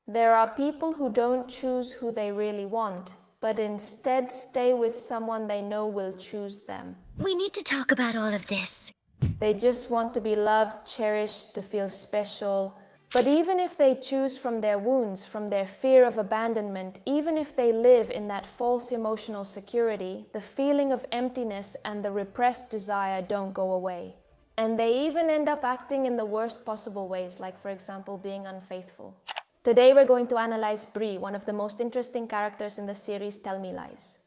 There are people who don't choose who they really want, but instead stay with someone they know will choose them. We need to talk about all of this. They just want to be loved, cherished, to feel special. But even if they choose from their wounds, from their fear of abandonment, even if they live in that false emotional security, the feeling of emptiness and the repressed desire don't go away. And they even end up acting in the worst possible ways, like for example being unfaithful. Today we're going to analyze Brie, one of the most interesting characters in the series Tell Me Lies.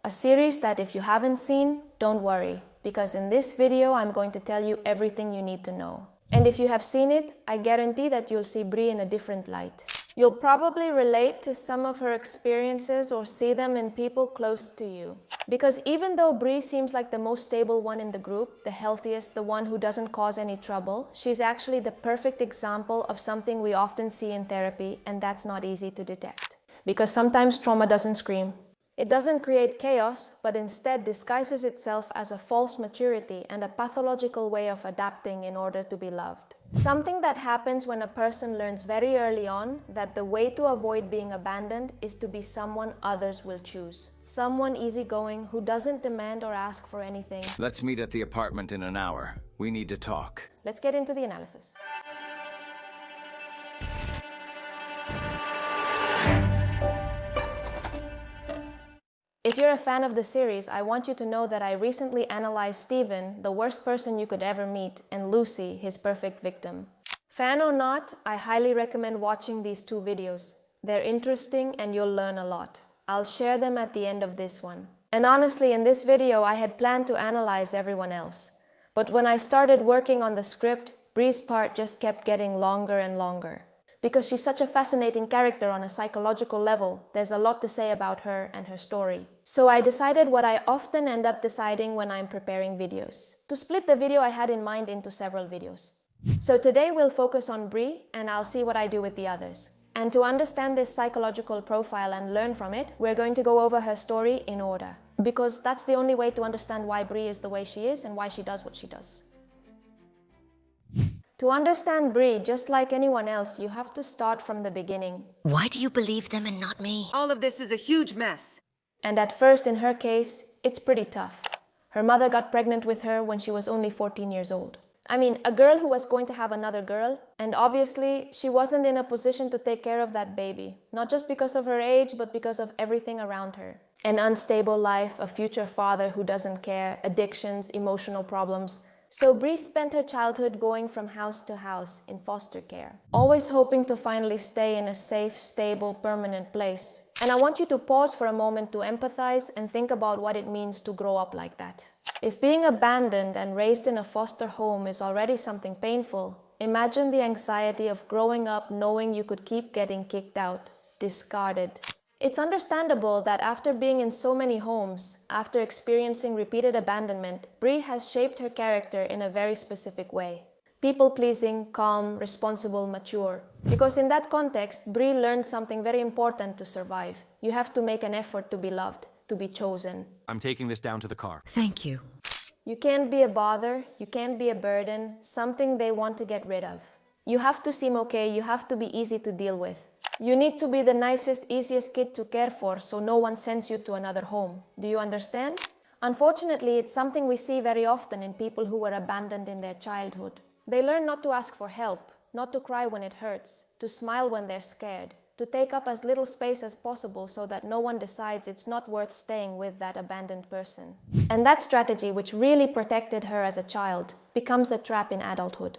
A series that if you haven't seen, don't worry, because in this video I'm going to tell you everything you need to know. And if you have seen it, I guarantee that you'll see Brie in a different light. You'll probably relate to some of her experiences or see them in people close to you. Because even though Brie seems like the most stable one in the group, the healthiest, the one who doesn't cause any trouble, she's actually the perfect example of something we often see in therapy, and that's not easy to detect. Because sometimes trauma doesn't scream. It doesn't create chaos, but instead disguises itself as a false maturity and a pathological way of adapting in order to be loved. Something that happens when a person learns very early on that the way to avoid being abandoned is to be someone others will choose. Someone easygoing who doesn't demand or ask for anything. Let's meet at the apartment in an hour. We need to talk. Let's get into the analysis. If you're a fan of the series, I want you to know that I recently analyzed Steven, the worst person you could ever meet, and Lucy, his perfect victim. Fan or not, I highly recommend watching these two videos. They're interesting and you'll learn a lot. I'll share them at the end of this one. And honestly, in this video, I had planned to analyze everyone else. But when I started working on the script, Brie's part just kept getting longer and longer. Because she's such a fascinating character on a psychological level, there's a lot to say about her and her story. So I decided what I often end up deciding when I'm preparing videos, to split the video I had in mind into several videos. So today we'll focus on Brie, and I'll see what I do with the others. And to understand this psychological profile and learn from it, we're going to go over her story in order. Because that's the only way to understand why Brie is the way she is and why she does what she does. To understand Brie, just like anyone else, you have to start from the beginning. Why do you believe them and not me? All of this is a huge mess. And at first, in her case, it's pretty tough. Her mother got pregnant with her when she was only 14 years old. I mean, a girl who was going to have another girl, and obviously, she wasn't in a position to take care of that baby. Not just because of her age, but because of everything around her. An unstable life, a future father who doesn't care, addictions, emotional problems. So Brie spent her childhood going from house to house in foster care, always hoping to finally stay in a safe, stable, permanent place. And I want you to pause for a moment to empathize and think about what it means to grow up like that. If being abandoned and raised in a foster home is already something painful, imagine the anxiety of growing up knowing you could keep getting kicked out, discarded. It's understandable that after being in so many homes, after experiencing repeated abandonment, Brie has shaped her character in a very specific way. People-pleasing, calm, responsible, mature. Because in that context, Brie learned something very important to survive. You have to make an effort to be loved, to be chosen. I'm taking this down to the car. Thank you. You can't be a bother, you can't be a burden, something they want to get rid of. You have to seem okay, you have to be easy to deal with. You need to be the nicest, easiest kid to care for so no one sends you to another home. Do you understand? Unfortunately, it's something we see very often in people who were abandoned in their childhood. They learn not to ask for help, not to cry when it hurts, to smile when they're scared, to take up as little space as possible so that no one decides it's not worth staying with that abandoned person. And that strategy, which really protected her as a child, becomes a trap in adulthood.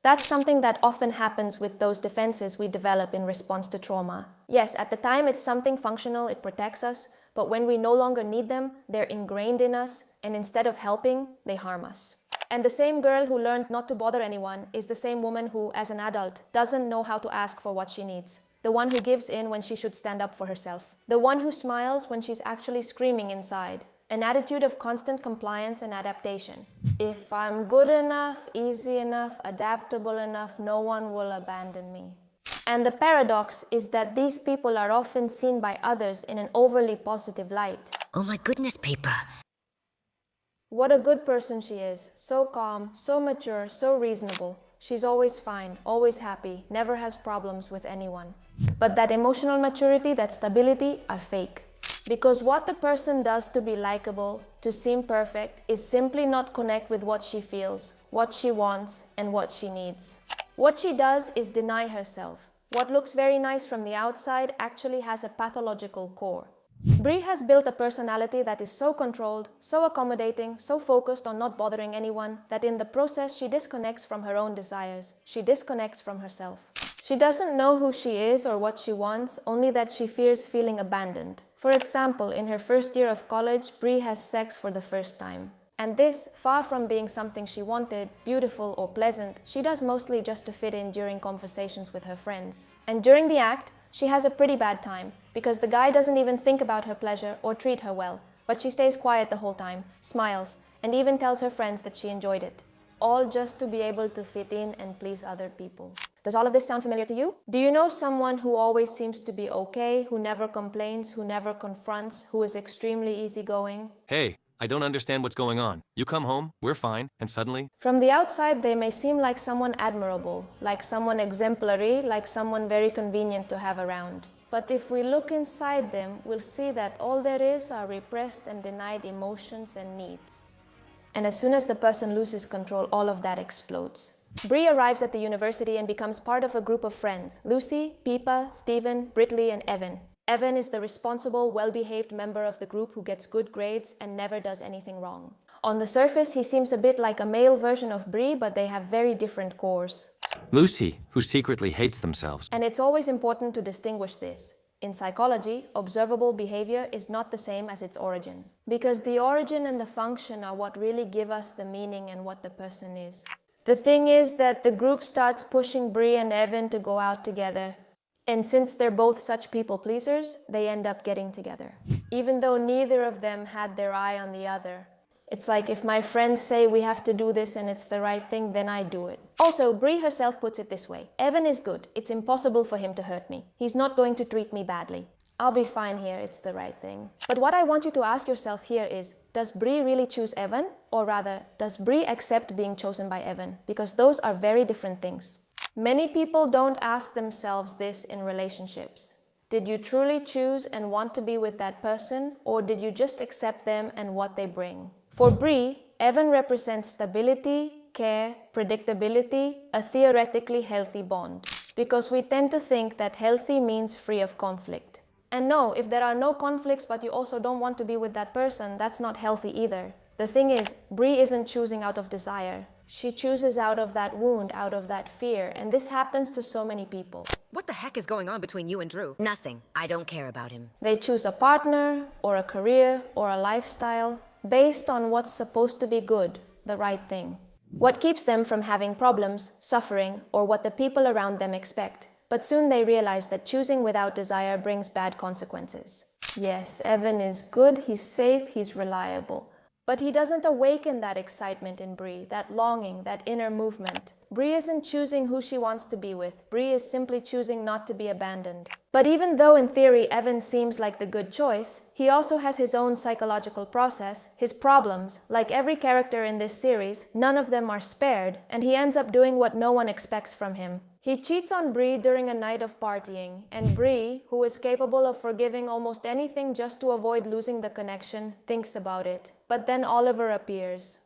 That's something that often happens with those defenses we develop in response to trauma. Yes, at the time it's something functional, it protects us, but when we no longer need them, they're ingrained in us, and instead of helping, they harm us. And the same girl who learned not to bother anyone is the same woman who, as an adult, doesn't know how to ask for what she needs. The one who gives in when she should stand up for herself. The one who smiles when she's actually screaming inside. An attitude of constant compliance and adaptation. If I'm good enough, easy enough, adaptable enough, no one will abandon me. And the paradox is that these people are often seen by others in an overly positive light. Oh my goodness, Paper. What a good person she is. So calm, so mature, so reasonable. She's always fine, always happy, never has problems with anyone. But that emotional maturity, that stability are fake. Because what the person does to be likable, to seem perfect, is simply not connect with what she feels, what she wants, and what she needs. What she does is deny herself. What looks very nice from the outside actually has a pathological core. Brie has built a personality that is so controlled, so accommodating, so focused on not bothering anyone, that in the process she disconnects from her own desires. She disconnects from herself. She doesn't know who she is or what she wants, only that she fears feeling abandoned. For example, in her first year of college, Brie has sex for the first time. And this, far from being something she wanted, beautiful or pleasant, she does mostly just to fit in during conversations with her friends. And during the act, she has a pretty bad time, because the guy doesn't even think about her pleasure or treat her well, but she stays quiet the whole time, smiles, and even tells her friends that she enjoyed it. All just to be able to fit in and please other people. Does all of this sound familiar to you? Do you know someone who always seems to be okay, who never complains, who never confronts, who is extremely easygoing? Hey, I don't understand what's going on. You come home, we're fine, and suddenly... From the outside, they may seem like someone admirable, like someone exemplary, like someone very convenient to have around. But if we look inside them, we'll see that all there is are repressed and denied emotions and needs. And as soon as the person loses control, all of that explodes. Brie arrives at the university and becomes part of a group of friends: Lucy, Pippa, Stephen, Britley, and Evan. Evan is the responsible, well-behaved member of the group who gets good grades and never does anything wrong. On the surface, he seems a bit like a male version of Brie, but they have very different cores. Lucy, who secretly hates themselves. And it's always important to distinguish this. In psychology, observable behavior is not the same as its origin. Because the origin and the function are what really give us the meaning and what the person is. The thing is that the group starts pushing Brie and Evan to go out together. And since they're both such people pleasers, they end up getting together. Even though neither of them had their eye on the other. It's like if my friends say we have to do this and it's the right thing, then I do it. Also, Brie herself puts it this way: Evan is good. It's impossible for him to hurt me. He's not going to treat me badly. I'll be fine here, it's the right thing. But what I want you to ask yourself here is, does Brie really choose Evan? Or rather, does Brie accept being chosen by Evan? Because those are very different things. Many people don't ask themselves this in relationships. Did you truly choose and want to be with that person, or did you just accept them and what they bring? For Brie, Evan represents stability, care, predictability, a theoretically healthy bond. Because we tend to think that healthy means free of conflict. And no, if there are no conflicts but you also don't want to be with that person, that's not healthy either. The thing is, Brie isn't choosing out of desire. She chooses out of that wound, out of that fear, and this happens to so many people. What the heck is going on between you and Drew? Nothing. I don't care about him. They choose a partner, or a career, or a lifestyle, based on what's supposed to be good, the right thing. What keeps them from having problems, suffering, or what the people around them expect. But soon they realize that choosing without desire brings bad consequences. Yes, Evan is good, he's safe, he's reliable. But he doesn't awaken that excitement in Brie, that longing, that inner movement. Brie isn't choosing who she wants to be with. Brie is simply choosing not to be abandoned. But even though in theory Evan seems like the good choice, he also has his own psychological process, his problems. Like every character in this series, none of them are spared, and he ends up doing what no one expects from him. He cheats on Brie during a night of partying, and Brie, who is capable of forgiving almost anything just to avoid losing the connection, thinks about it. But then Oliver appears.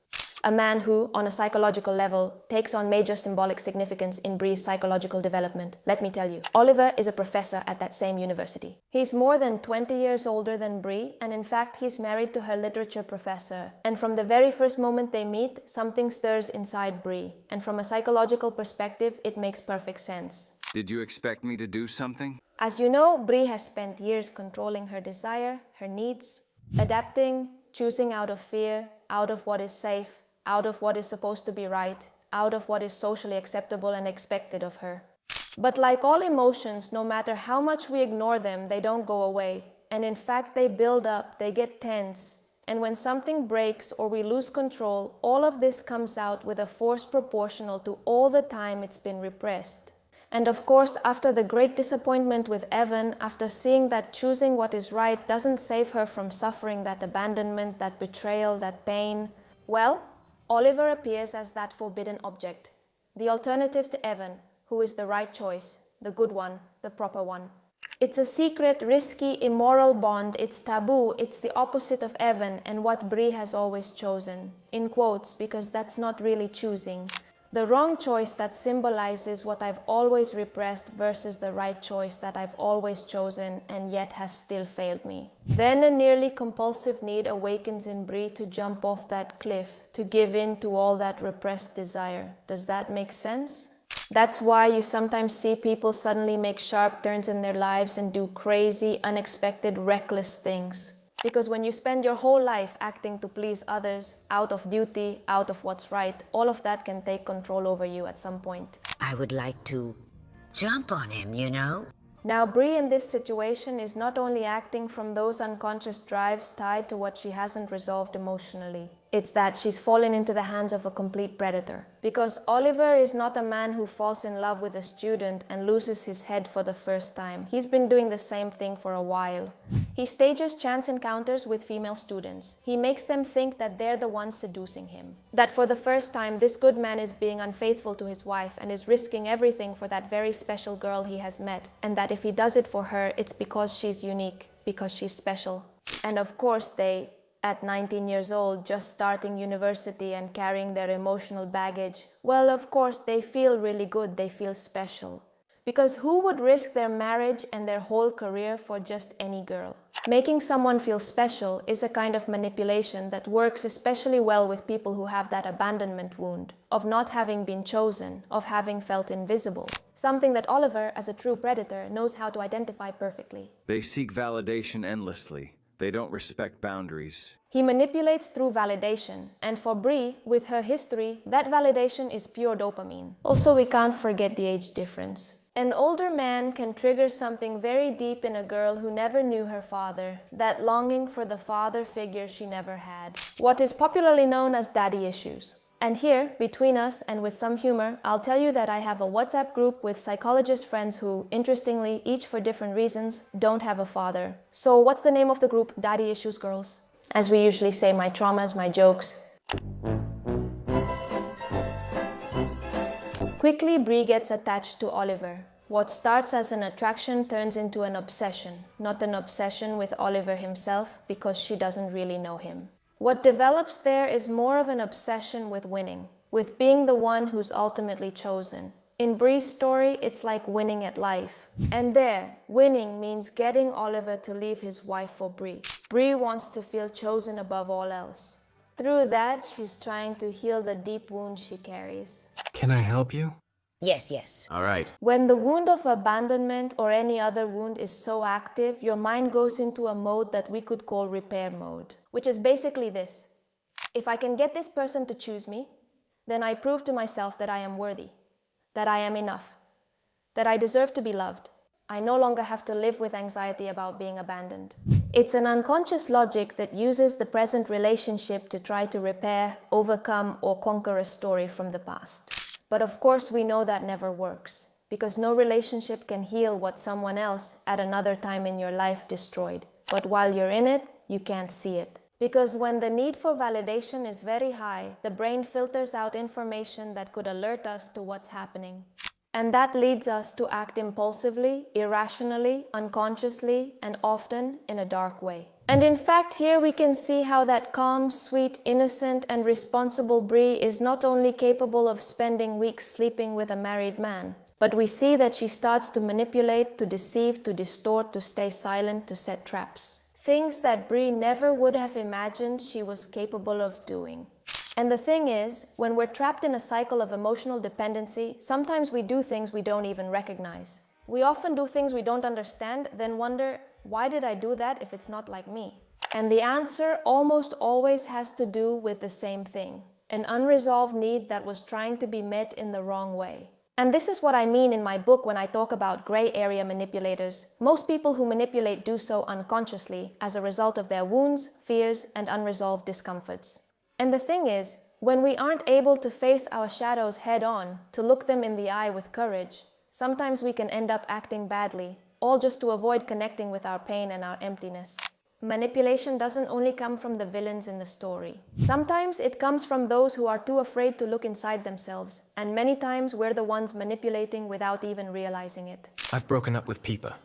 A man who, on a psychological level, takes on major symbolic significance in Brie's psychological development. Let me tell you, Oliver is a professor at that same university. He's more than 20 years older than Brie, and in fact he's married to her literature professor. And from the very first moment they meet, something stirs inside Brie. And from a psychological perspective, it makes perfect sense. Did you expect me to do something? As you know, Brie has spent years controlling her desire, her needs, adapting, choosing out of fear, out of what is safe, out of what is supposed to be right, out of what is socially acceptable and expected of her. But like all emotions, no matter how much we ignore them, they don't go away. And in fact, they build up, they get tense. And when something breaks or we lose control, all of this comes out with a force proportional to all the time it's been repressed. And of course, after the great disappointment with Evan, after seeing that choosing what is right doesn't save her from suffering that abandonment, that betrayal, that pain, well, Oliver appears as that forbidden object. the alternative to Evan, who is the right choice, the good one, the proper one. It's a secret, risky, immoral bond. It's taboo. It's the opposite of Evan and what Brie has always chosen. In quotes, because that's not really choosing. The wrong choice that symbolizes what I've always repressed versus the right choice that I've always chosen and yet has still failed me. Then a nearly compulsive need awakens in Brie to jump off that cliff, to give in to all that repressed desire. Does that make sense? That's why you sometimes see people suddenly make sharp turns in their lives and do crazy, unexpected, reckless things. Because when you spend your whole life acting to please others, out of duty, out of what's right, all of that can take control over you at some point. I would like to jump on him, you know? Now, Brie in this situation is not only acting from those unconscious drives tied to what she hasn't resolved emotionally. It's that she's fallen into the hands of a complete predator. Because Oliver is not a man who falls in love with a student and loses his head for the first time. He's been doing the same thing for a while. He stages chance encounters with female students. He makes them think that they're the ones seducing him. That for the first time, this good man is being unfaithful to his wife and is risking everything for that very special girl he has met. And that if he does it for her, it's because she's unique, because she's special. And of course they, at 19 years old, just starting university and carrying their emotional baggage, well, of course, they feel really good, they feel special. Because who would risk their marriage and their whole career for just any girl? Making someone feel special is a kind of manipulation that works especially well with people who have that abandonment wound, of not having been chosen, of having felt invisible. Something that Oliver, as a true predator, knows how to identify perfectly. They seek validation endlessly. They don't respect boundaries. He manipulates through validation, and for Brie, with her history, that validation is pure dopamine. Also, we can't forget the age difference. An older man can trigger something very deep in a girl who never knew her father, that longing for the father figure she never had. What is popularly known as daddy issues. And here, between us and with some humor, I'll tell you that I have a WhatsApp group with psychologist friends who, interestingly, each for different reasons, don't have a father. So what's the name of the group? Daddy Issues Girls. As we usually say, my traumas, my jokes. Quickly, Brie gets attached to Oliver. What starts as an attraction turns into an obsession. Not an obsession with Oliver himself, because she doesn't really know him. What develops there is more of an obsession with winning, with being the one who's ultimately chosen. In Brie's story, it's like winning at life. And there, winning means getting Oliver to leave his wife for Brie. Brie wants to feel chosen above all else. Through that, she's trying to heal the deep wound she carries. Can I help you? Yes. All right. When the wound of abandonment or any other wound is so active, your mind goes into a mode that we could call repair mode, which is basically this. If I can get this person to choose me, then I prove to myself that I am worthy, that I am enough, that I deserve to be loved. I no longer have to live with anxiety about being abandoned. It's an unconscious logic that uses the present relationship to try to repair, overcome, or conquer a story from the past. But of course we know that never works, because no relationship can heal what someone else at another time in your life destroyed. But while you're in it, you can't see it. Because when the need for validation is very high, the brain filters out information that could alert us to what's happening. And that leads us to act impulsively, irrationally, unconsciously, and often in a dark way. And in fact, here we can see how that calm, sweet, innocent, and responsible Brie is not only capable of spending weeks sleeping with a married man, but we see that she starts to manipulate, to deceive, to distort, to stay silent, to set traps. Things that Brie never would have imagined she was capable of doing. And the thing is, when we're trapped in a cycle of emotional dependency, sometimes we do things we don't even recognize. We often do things we don't understand, then wonder, why did I do that if it's not like me? And the answer almost always has to do with the same thing, an unresolved need that was trying to be met in the wrong way. And this is what I mean in my book when I talk about gray area manipulators. Most people who manipulate do so unconsciously as a result of their wounds, fears, and unresolved discomforts. And the thing is, when we aren't able to face our shadows head on, to look them in the eye with courage, sometimes we can end up acting badly, all just to avoid connecting with our pain and our emptiness. Manipulation doesn't only come from the villains in the story. Sometimes it comes from those who are too afraid to look inside themselves, and many times we're the ones manipulating without even realizing it. I've broken up with Peepa.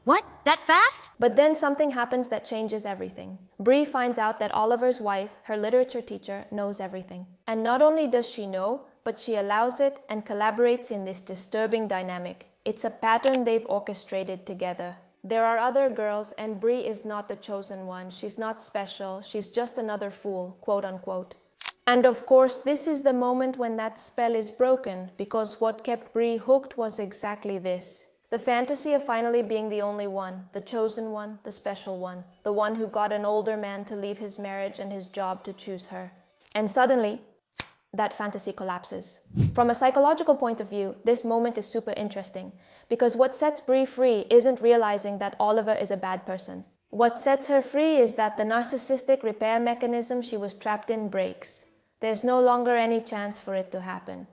What? That fast? But then something happens that changes everything. Brie finds out that Oliver's wife, her literature teacher, knows everything. And not only does she know, but she allows it and collaborates in this disturbing dynamic. It's a pattern they've orchestrated together. There are other girls, and Brie is not the chosen one. She's not special. She's just another fool, quote unquote. And of course, this is the moment when that spell is broken, because what kept Brie hooked was exactly this. The fantasy of finally being the only one, the chosen one, the special one, the one who got an older man to leave his marriage and his job to choose her. And suddenly, that fantasy collapses. From a psychological point of view, this moment is super interesting, because what sets Brie free isn't realizing that Oliver is a bad person. What sets her free is that the narcissistic repair mechanism she was trapped in breaks. There's no longer any chance for it to happen.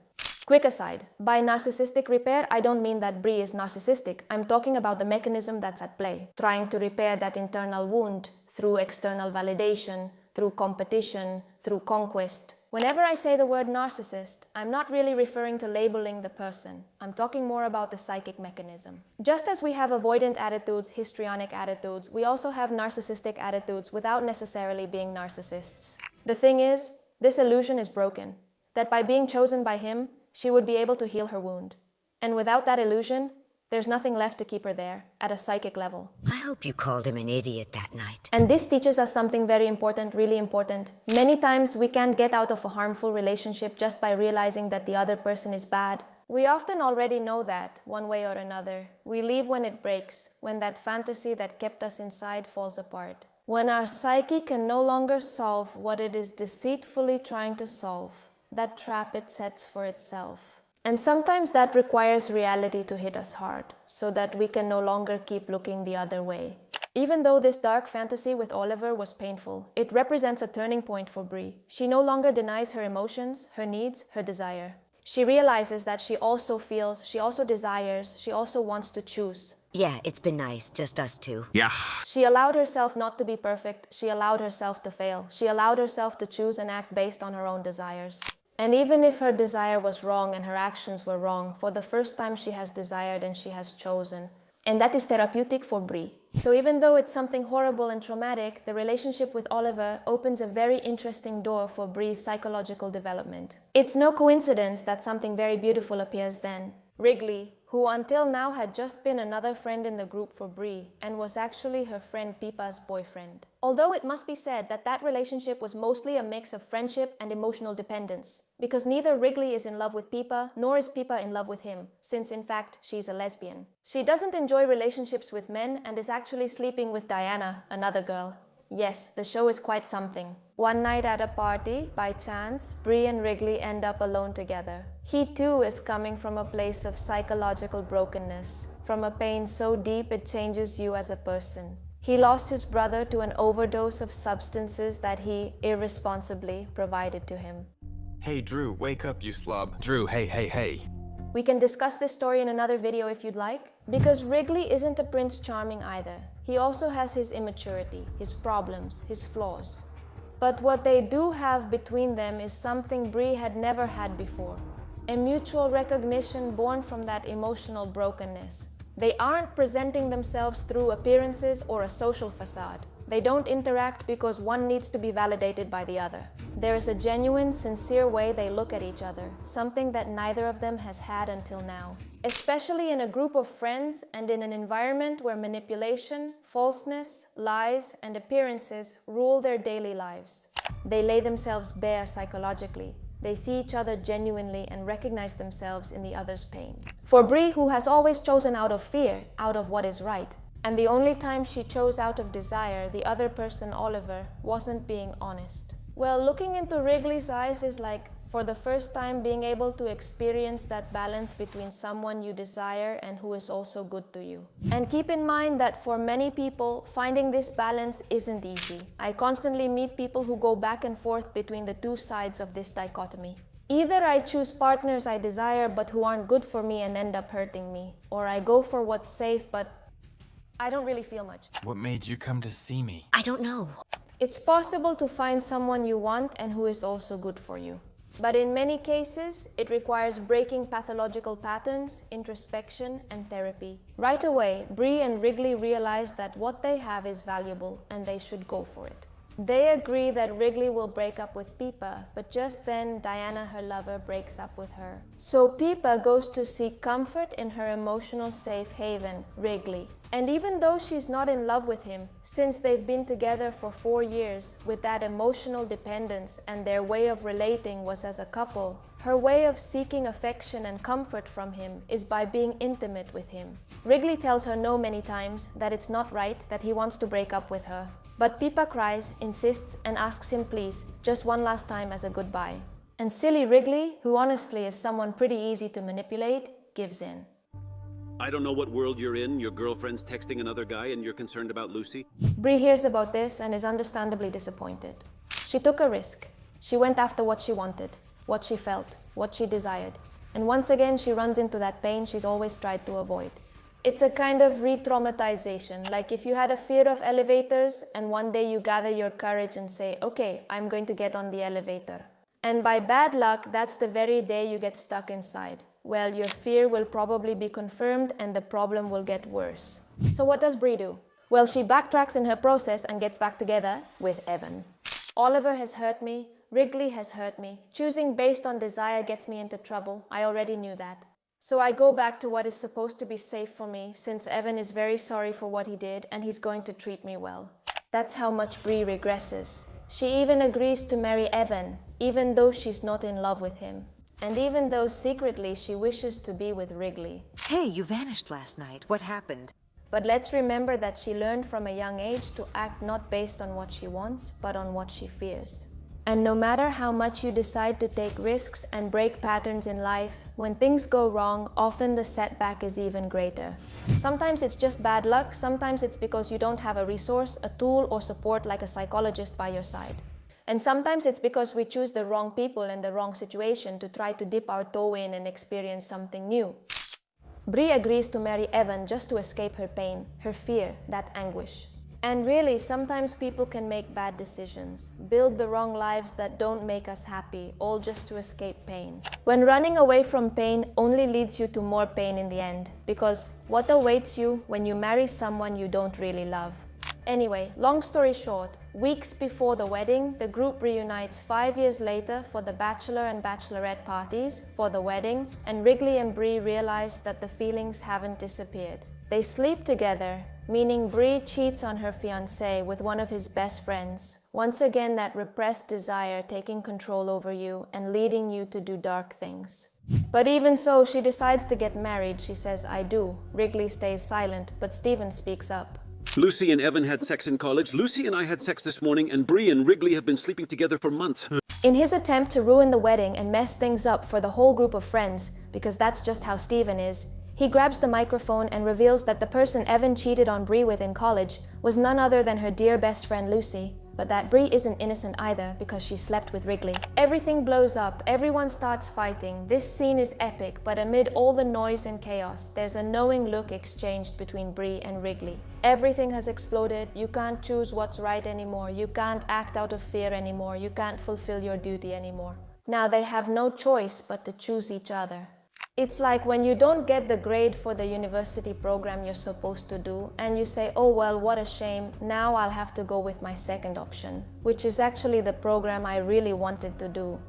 Quick aside, by narcissistic repair, I don't mean that Brie is narcissistic. I'm talking about the mechanism that's at play, trying to repair that internal wound through external validation, through competition, through conquest. Whenever I say the word narcissist, I'm not really referring to labeling the person. I'm talking more about the psychic mechanism. Just as we have avoidant attitudes, histrionic attitudes, we also have narcissistic attitudes without necessarily being narcissists. The thing is, this illusion is broken, that by being chosen by him, she would be able to heal her wound. And without that illusion, there's nothing left to keep her there, at a psychic level. I hope you called him an idiot that night. And this teaches us something very important, really important. Many times we can't get out of a harmful relationship just by realizing that the other person is bad. We often already know that, one way or another. We leave when it breaks, when that fantasy that kept us inside falls apart. When our psyche can no longer solve what it is deceitfully trying to solve. That trap it sets for itself. And sometimes that requires reality to hit us hard, so that we can no longer keep looking the other way. Even though this dark fantasy with Oliver was painful, it represents a turning point for Brie. She no longer denies her emotions, her needs, her desire. She realizes that she also feels, she also desires, she also wants to choose. Yeah, it's been nice, just us two. Yeah. She allowed herself not to be perfect. She allowed herself to fail. She allowed herself to choose and act based on her own desires. And even if her desire was wrong and her actions were wrong, for the first time she has desired and she has chosen. And that is therapeutic for Brie. So even though it's something horrible and traumatic, the relationship with Oliver opens a very interesting door for Brie's psychological development. It's no coincidence that something very beautiful appears then. Wrigley, who until now had just been another friend in the group for Brie, and was actually her friend Peepa's boyfriend. Although it must be said that that relationship was mostly a mix of friendship and emotional dependence, because neither Wrigley is in love with Peepa, nor is Peepa in love with him, since in fact she's a lesbian. She doesn't enjoy relationships with men and is actually sleeping with Diana, another girl. Yes, the show is quite something. One night at a party, by chance, Brie and Wrigley end up alone together. He too is coming from a place of psychological brokenness, from a pain so deep it changes you as a person. He lost his brother to an overdose of substances that he irresponsibly provided to him. Hey Drew, wake up, you slub. Drew, hey. We can discuss this story in another video if you'd like, because Wrigley isn't a Prince Charming either. He also has his immaturity, his problems, his flaws. But what they do have between them is something Brie had never had before. A mutual recognition born from that emotional brokenness. They aren't presenting themselves through appearances or a social facade. They don't interact because one needs to be validated by the other. There is a genuine, sincere way they look at each other, something that neither of them has had until now. Especially in a group of friends and in an environment where manipulation, falseness, lies, and appearances rule their daily lives. They lay themselves bare psychologically. They see each other genuinely and recognize themselves in the other's pain. For Brie, who has always chosen out of fear, out of what is right, and the only time she chose out of desire, the other person, Oliver, wasn't being honest. Well, looking into Wrigley's eyes is like, for the first time, being able to experience that balance between someone you desire and who is also good to you. And keep in mind that for many people, finding this balance isn't easy. I constantly meet people who go back and forth between the two sides of this dichotomy. Either I choose partners I desire but who aren't good for me and end up hurting me, or I go for what's safe but I don't really feel much. What made you come to see me? I don't know. It's possible to find someone you want and who is also good for you. But in many cases, it requires breaking pathological patterns, introspection, and therapy. Right away, Brie and Wrigley realize that what they have is valuable and they should go for it. They agree that Wrigley will break up with Peepa, but just then Diana, her lover, breaks up with her. So Peepa goes to seek comfort in her emotional safe haven, Wrigley. And even though she's not in love with him, since they've been together for 4 years, with that emotional dependence and their way of relating was as a couple, her way of seeking affection and comfort from him is by being intimate with him. Wrigley tells her no many times, that it's not right, that he wants to break up with her. But Peepa cries, insists, and asks him please, just one last time as a goodbye. And silly Wrigley, who honestly is someone pretty easy to manipulate, gives in. I don't know what world you're in. Your girlfriend's texting another guy and you're concerned about Lucy. Brie hears about this and is understandably disappointed. She took a risk. She went after what she wanted, what she felt, what she desired. And once again, she runs into that pain she's always tried to avoid. It's a kind of re-traumatization, like if you had a fear of elevators and one day you gather your courage and say, okay, I'm going to get on the elevator. And by bad luck, that's the very day you get stuck inside. Well, your fear will probably be confirmed and the problem will get worse. So what does Brie do? Well, she backtracks in her process and gets back together with Evan. Oliver has hurt me, Wrigley has hurt me. Choosing based on desire gets me into trouble. I already knew that. So I go back to what is supposed to be safe for me, since Evan is very sorry for what he did and he's going to treat me well. That's how much Brie regresses. She even agrees to marry Evan, even though she's not in love with him. And even though secretly she wishes to be with Wrigley. Hey, you vanished last night. What happened? But let's remember that she learned from a young age to act not based on what she wants, but on what she fears. And no matter how much you decide to take risks and break patterns in life, when things go wrong, often the setback is even greater. Sometimes it's just bad luck, sometimes it's because you don't have a resource, a tool, or support like a psychologist by your side. And sometimes it's because we choose the wrong people and the wrong situation to try to dip our toe in and experience something new. Brie agrees to marry Evan just to escape her pain, her fear, that anguish. And really, sometimes people can make bad decisions, build the wrong lives that don't make us happy, all just to escape pain. When running away from pain only leads you to more pain in the end, because what awaits you when you marry someone you don't really love? Anyway, long story short, weeks before the wedding, the group reunites 5 years later for the bachelor and bachelorette parties, for the wedding, and Wrigley and Brie realize that the feelings haven't disappeared. They sleep together, meaning Brie cheats on her fiancé with one of his best friends. Once again, that repressed desire taking control over you and leading you to do dark things. But even so, she decides to get married. She says, I do. Wrigley stays silent, but Steven speaks up. Lucy and Evan had sex in college. Lucy and I had sex this morning, and Brie and Wrigley have been sleeping together for months. In his attempt to ruin the wedding and mess things up for the whole group of friends, because that's just how Steven is, he grabs the microphone and reveals that the person Evan cheated on Brie with in college was none other than her dear best friend Lucy, but that Brie isn't innocent either because she slept with Wrigley. Everything blows up, everyone starts fighting. This scene is epic, but amid all the noise and chaos, there's a knowing look exchanged between Brie and Wrigley. Everything has exploded, you can't choose what's right anymore, you can't act out of fear anymore, you can't fulfill your duty anymore. Now they have no choice but to choose each other. It's like when you don't get the grade for the university program you're supposed to do, and you say, oh well, what a shame, now I'll have to go with my second option, which is actually the program I really wanted to do.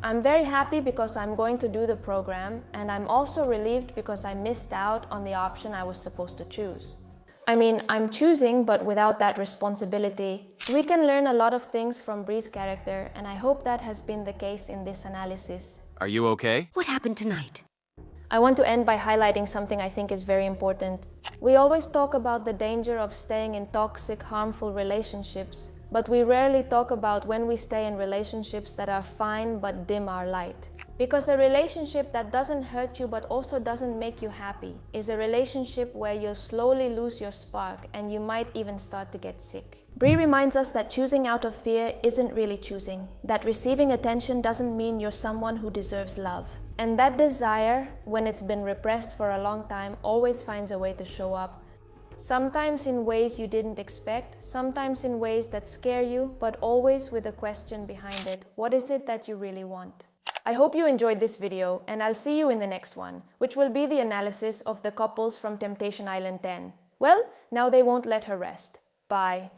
I'm very happy because I'm going to do the program, and I'm also relieved because I missed out on the option I was supposed to choose. I mean, I'm choosing, but without that responsibility. We can learn a lot of things from Brie's character, and I hope that has been the case in this analysis. Are you okay? What happened tonight? I want to end by highlighting something I think is very important. We always talk about the danger of staying in toxic, harmful relationships, but we rarely talk about when we stay in relationships that are fine but dim our light. Because a relationship that doesn't hurt you but also doesn't make you happy is a relationship where you'll slowly lose your spark and you might even start to get sick. Brie reminds us that choosing out of fear isn't really choosing, that receiving attention doesn't mean you're someone who deserves love. And that desire, when it's been repressed for a long time, always finds a way to show up. Sometimes in ways you didn't expect, sometimes in ways that scare you, but always with a question behind it. What is it that you really want? I hope you enjoyed this video, and I'll see you in the next one, which will be the analysis of the couples from Temptation Island 10. Well, now they won't let her rest. Bye.